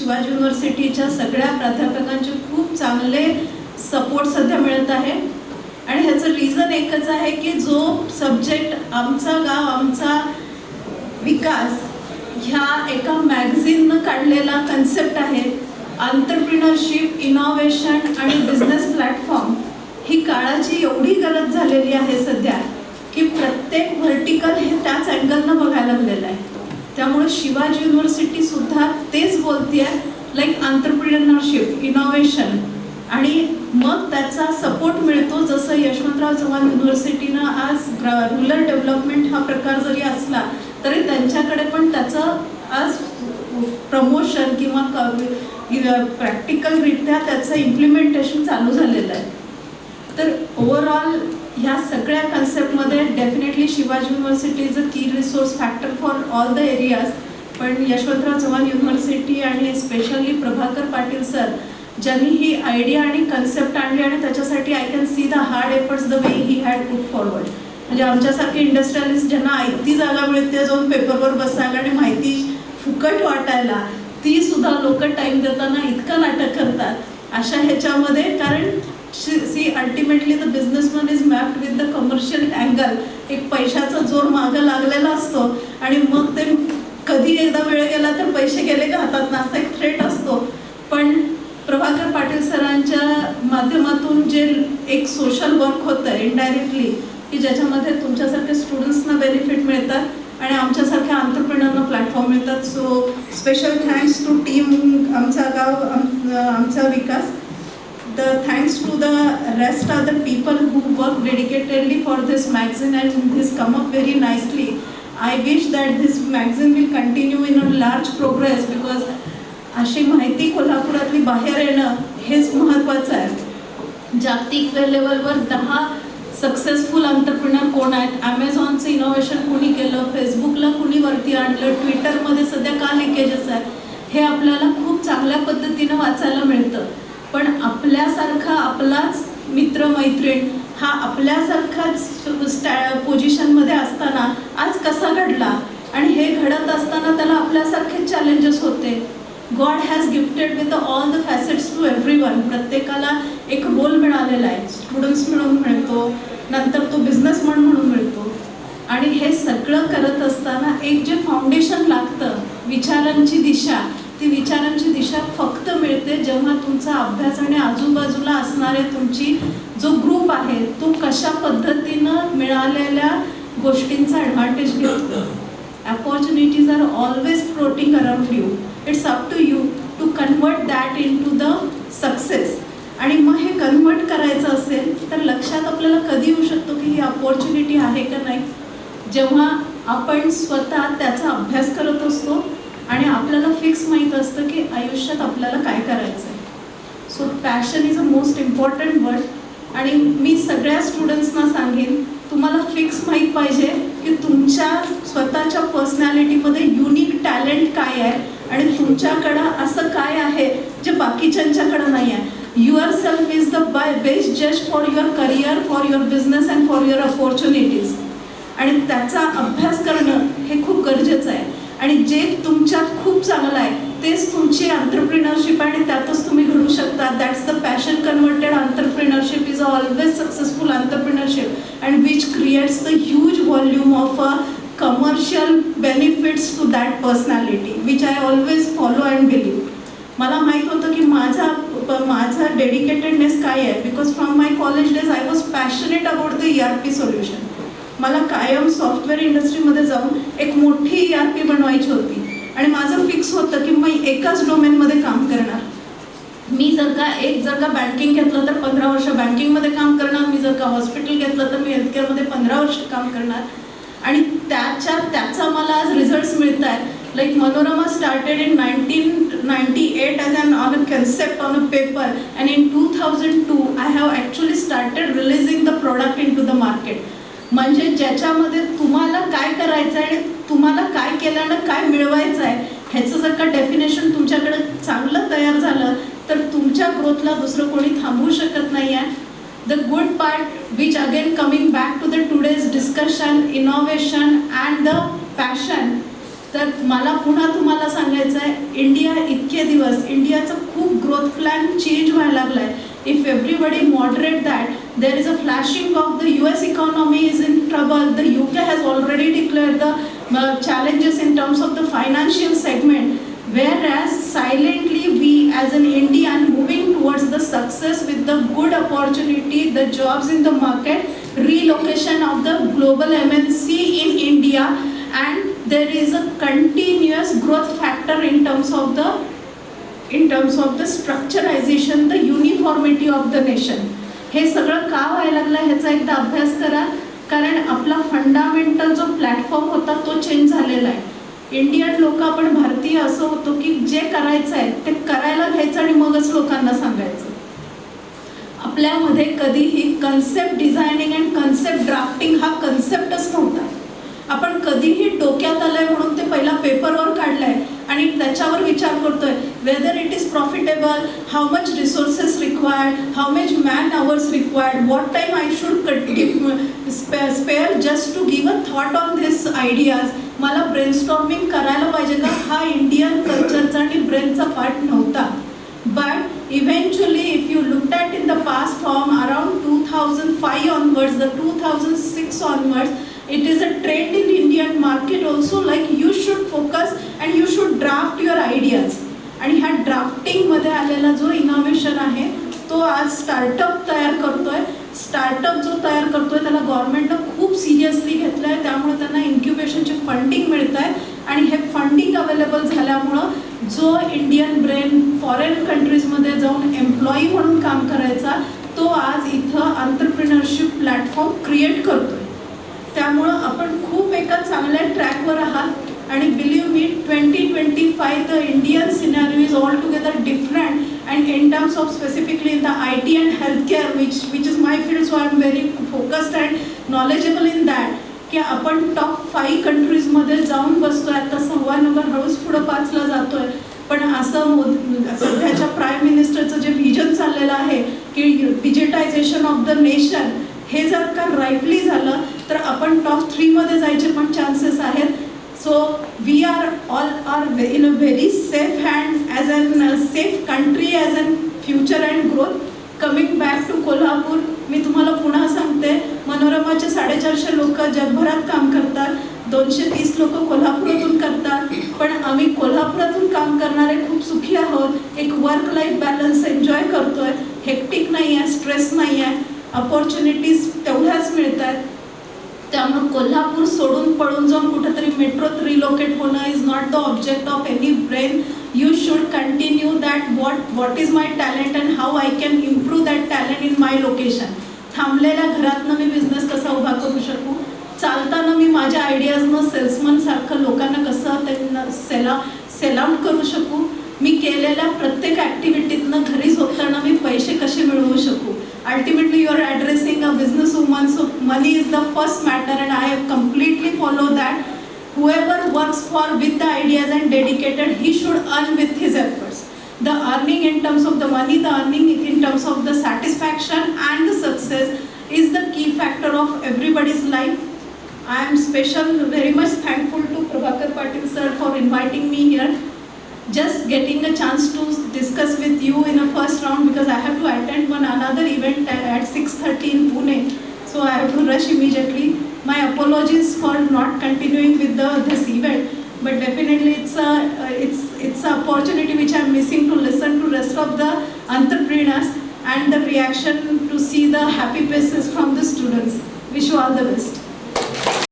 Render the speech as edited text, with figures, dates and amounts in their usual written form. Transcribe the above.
शिवाजी युनिव्हर्सिटीच्या सगळ्या प्राध्यापकांचे खूप चांगले सपोर्ट सध्या मिळत आहे. आणि ह्याचं रिझन एकच आहे की जो सब्जेक्ट आमचा गाव आमचा विकास ह्या एका मॅगझिननं काढलेला कन्सेप्ट आहे. एंटरप्रिनरशिप, इनोव्हेशन आणि बिझनेस प्लॅटफॉर्म ही काळाची एवढी गरज झालेली आहे सध्या की प्रत्येक व्हर्टिकल हे त्याच अँगलनं बघायला लागलेलं आहे. त्यामुळे शिवाजी युनिव्हर्सिटीसुद्धा तेच बोलते आहे, लाईक एंटरप्रिनरशिप, इनोव्हेशन, आणि मग त्याचा सपोर्ट मिळतो. जसं यशवंतराव चव्हाण युनिव्हर्सिटीनं आज रुरल डेव्हलपमेंट हा प्रकार जरी असला तरी त्यांच्याकडे पण त्याचं आज प्रमोशन किंवा प्रॅक्टिकलरित्या त्याचं इम्प्लिमेंटेशन चालू झालेलं आहे. तर ओव्हरऑल ह्या सगळ्या कन्सेप्टमध्ये definitely Shivaji university is a key resource factor for all the areas. पण यशवंतराव चव्हाण युनिव्हर्सिटी आणि स्पेशली प्रभाकर पाटील सर ज्यांनी ही आयडिया आणि कन्सेप्ट आणली आणि त्याच्यासाठी I can see the hard efforts the way he had put forward. म्हणजे आमच्यासारखे इंडस्ट्रियलिस्ट ज्यांना आयती जागा मिळते जाऊन पेपरवर बसायला आणि माहिती फुकट वाटायला, ती सुद्धा लोक टाईम देताना इतकं नाटक करतात अशा ह्याच्यामध्ये. कारण see ultimately the businessman is mapped with the commercial angle. एक पैशाचा जोर मागं लागलेला असतो आणि मग ते कधी एकदा वेळ गेला तर पैसे गेले का हातात ना असा एक थ्रेट असतो. पण प्रभाकर पाटील सरांच्या माध्यमातून जे एक सोशल वर्क होतं आहे इनडायरेक्टली की ज्याच्यामध्ये तुमच्यासारख्या स्टुडंट्सना बेनिफिट मिळतात आणि आमच्यासारख्या एंटरप्रेनरना प्लॅटफॉर्म मिळतात. So special thanks to team आमचा गाव आमचा विकास. The thanks to the rest are the people who work dedicatedly for this magazine and this come up very nicely. I wish that this magazine will continue in a large progress because अशी माहिती कोल्हापुरातली बाहेर येणं हेच महत्त्वाचं आहे. जागतिक लेवलवर 10 successful entrepreneur कोण आहेत, ॲमेझॉनचं इनोव्हेशन कुणी केलं, फेसबुकला कुणी वरती आणलं, ट्विटरमध्ये सध्या का लिकेजेस आहेत, हे आपल्याला खूप चांगल्या पद्धतीनं वाचायला मिळतं. पण आपल्यासारखा आपलाच मित्रमैत्रीण हा आपल्यासारखाच पोझिशनमध्ये असताना आज कसा घडला आणि हे घडत असताना त्याला आपल्यासारखेच चॅलेंजेस होते. God has gifted with all the facets to everyone. प्रत्येकाला एक रोल मिळालेला आहे. स्टुडंट्स म्हणून मिळतो, नंतर तो बिझनेसमन म्हणून मिळतो. आणि हे सगळं करत असताना एक जे फाउंडेशन लागतं, विचारांची दिशा, ती विचारांची दिशा फक्त मिळते जेव्हा तुमचा अभ्यास आणि आजूबाजूला असणारे तुमची जो ग्रुप आहे तो कशा पद्धतीनं मिळालेल्या गोष्टींचा ॲडव्हान्टेज घेतो. Opportunities are always floating around you. It's up to you to convert that into the success. आणि मग हे कन्वर्ट करायचं असेल तर लक्षात आपल्याला कधी येऊ शकतो की ही अपॉर्च्युनिटी आहे का नाही, जेव्हा आपण स्वतः त्याचा अभ्यास करत असतो आणि आपल्याला फिक्स माहीत असतं की आयुष्यात आपल्याला काय करायचं आहे. So passion is a most important word. आणि मी सगळ्या स्टुडंट्सना सांगेन, तुम्हाला फिक्स माहीत पाहिजे की तुमच्या स्वतःच्या पर्सनॅलिटीमध्ये युनिक टॅलेंट काय आहे आणि तुमच्याकडं असं काय आहे जे बाकीच्यांच्याकडं नाही आहे. Yourself is the best जज for your career, for your business and for your opportunities. आणि त्याचा अभ्यास करणं हे खूप गरजेचं आहे. आणि जे तुमच्यात खूप चांगलं आहे तेच तुमची एंटरप्रिनरशिप आहे आणि त्यातच तुम्ही घडू शकता. That's the passion converted entrepreneurship is always successful entrepreneurship and which creates the huge volume of a commercial benefits to that personality which I always follow and believe. मला माहीत होतं की माझा डेडिकेटेडनेस काय आहे. Because from my college days I was passionate about the ERP solution. मला कायम software इंडस्ट्रीमध्ये जाऊन एक मोठी ERP बनवायची होती आणि माझं फिक्स होतं की मी एकाच डोमेनमध्ये काम करणार. मी जर का बँकिंग घेतलं तर 15 वर्ष बँकिंगमध्ये काम करणार. मी जर का हॉस्पिटल घेतलं तर मी हेल्थकेअरमध्ये 15 वर्ष काम करणार. आणि त्याचा मला आज रिझल्ट्स मिळत आहेत. Like Manorama started in 1998 as on a concept on a paper and in 2002 I have actually started releasing the product into the market. म्हणजे ज्याच्यामध्ये तुम्हाला काय करायचं आहे आणि तुम्हाला काय केल्यानं काय मिळवायचं आहे ह्याचं जर का डेफिनेशन तुमच्याकडे चांगलं तयार झालं तर तुमच्या ग्रोथला दुसरं कोणी थांबवू शकत नाही आहे. The good part which again coming back to the today's discussion, innovation and the passion. तर मला पुन्हा तुम्हाला सांगायचं आहे, इंडिया इतके दिवस इंडियाचं खूप ग्रोथ प्लॅन चेंज व्हायला लागला आहे. If everybody moderate that, there is a flashing of the US economy is in trouble. The UK has already declared the challenges in terms of the financial segment, whereas silently we as an Indian moving towards the success with the good opportunity, the jobs in the market, relocation of the global MNC in India, and there is a continuous growth factor in terms of the structurization, the uniformity of the nation. हे सगळं का व्हायला लागलं ह्याचा एकदा अभ्यास करा, कारण आपला फंडामेंटल जो प्लॅटफॉर्म होता तो चेंज झालेला आहे. इंडियन लोक, आपण भारतीय असं होतो की जे करायचं आहे ते करायला घ्यायचं आणि मगच लोकांना सांगायचं. आपल्यामध्ये कधीही concept designing and concept drafting हा कन्सेप्टच नव्हता. आपण कधीही डोक्यात आलंय म्हणून ते पहिला पेपरवर काढलंय आणि त्याच्यावर विचार करतोय whether it is profitable, how much resources required, how much man hours required, what time I should spare just to give a thought on this ideas. मला ब्रेनस्टॉर्मिंग करायला पाहिजे का, हा इंडियन कल्चरचा आणि ब्रेनचा पार्ट नव्हता. But eventually, if you looked at in the past from around 2005 onwards, the 2006 onwards, it is a trend in Indian market also, like you should focus and you should draft your ideas. आणि ह्या drafting मध्ये आलेला जो innovation आहे तो आज startup तयार करतोय. स्टार्टअप जो तयार करतोय त्याला गव्हर्नमेंटनं खूप सिरियसली घेतलं आहे, त्यामुळे त्यांना इन्क्युबेशनचे फंडिंग मिळत आहे. आणि हे फंडिंग अवेलेबल झाल्यामुळं जो इंडियन ब्रेन फॉरेन कंट्रीजमध्ये जाऊन एम्प्लॉई म्हणून काम करायचा तो आज इथं एंटरप्रिनरशिप प्लॅटफॉर्म क्रिएट करतोय. त्यामुळं आपण खूप एका चांगल्या ट्रॅकवर आहात. आणि believe me 2025 the Indian scenario is all together different, and in terms of specifically in the IT and healthcare, which is my field, so I am very focused and knowledgeable in that, की आपण top 5 कंट्रीजमध्ये जाऊन बसतोय. आता 6 number हळूच पुढं 5ला जातोय. पण असं सध्याच्या प्राईम मिनिस्टरचं जे व्हिजन चाललेलं आहे की डिजिटायझेशन ऑफ द नेशन, हे जर का राईटली झालं तर आपण टॉप 3मध्ये जायचे पण चान्सेस आहेत. So we are all in a very safe hand as a safe country as a future and growth. Coming back to Kolhapur, मी तुम्हाला पुन्हा सांगते, मनोरमाचे 450 लोक जगभरात काम करतात, 230 लोक कोल्हापुरातून करतात. पण आम्ही कोल्हापुरातून काम करणारे खूप सुखी आहोत. एक वर्क लाईफ बॅलन्स एन्जॉय करतोय. हेक्टिक नाही आहे, स्ट्रेस नाही आहे, अपॉर्च्युनिटीज तेवढ्याच मिळत आहेत. त्यामुळे कोल्हापूर सोडून पळून जाऊन कुठेतरी मेट्रोत रिलोकेट होणं is not the object of any brain. You should continue that what is my talent and how I can improve that talent in my location. थांबलेल्या घरातनं मी बिझनेस कसा उभा करू शकू, चालताना मी माझ्या आयडियाजनं सेल्समनसारखं लोकांना कसं त्यांना सेल आउट करू शकू, मी केलेल्या प्रत्येक ॲक्टिव्हिटीतनं घरी झोपताना मी पैसे कसे मिळवू शकू. Ultimately you are addressing a business woman, so money is the first matter, and I have completely followed that. Whoever works with the ideas and dedicated, he should earn with his efforts. The earning in terms of the money, the earning in terms of the satisfaction and the success is the key factor of everybody's life. I am very much thankful to Prabhakar Patil sir for inviting me here. Just getting a chance to discuss with you in a first round, because I have to attend another event at 6:30 in Pune, so I have to rush immediately. My apologies for not continuing with this event, but definitely it's an opportunity which I am missing to listen to rest of the entrepreneurs and the reaction to see the happy faces from the students. Wish you all the best.